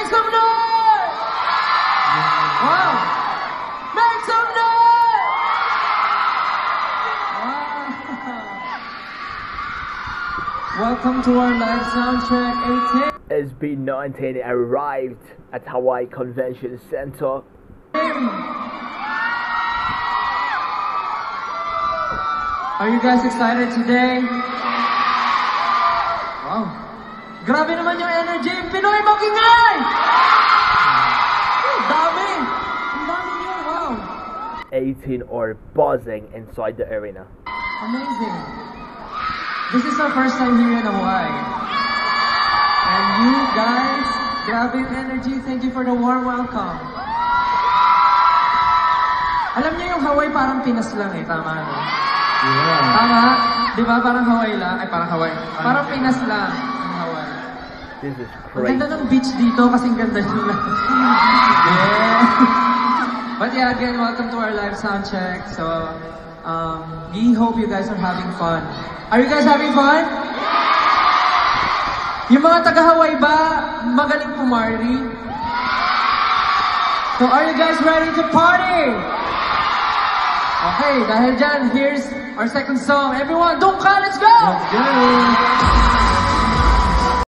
Make some noise! Wow! Make some noise! Wow! Welcome to our live soundcheck 18. SB19 arrived at Hawaii Convention Center. Are you guys excited today? Wow. Grabe naman yung energy. Pinoy Makingay! Ang dami! Ang dami niyo. Wow. 18 are buzzing inside the arena. Amazing. This is our first time here in Hawaii. And you guys, grabe yung energy. Thank you for the warm welcome. Alam niyo yung Hawaii parang Pinas lang eh. Tama, no? Yeah. Tama? Di ba? Parang Hawaii lang. Ay, parang Hawaii. Parang Pinas lang ang Hawaii. This is Ang crazy. ganda ng beach dito kasing ganda nila. Yeah. But yeah, again, welcome to our live sound check. So, we hope you guys are having fun. Are you guys having fun? Yung mga taga-Hawaii ba, magaling pumarty? So, are you guys ready to party? Okay, dahil dyan, here's our second song. Everyone, Dungka, let's go! Let's go!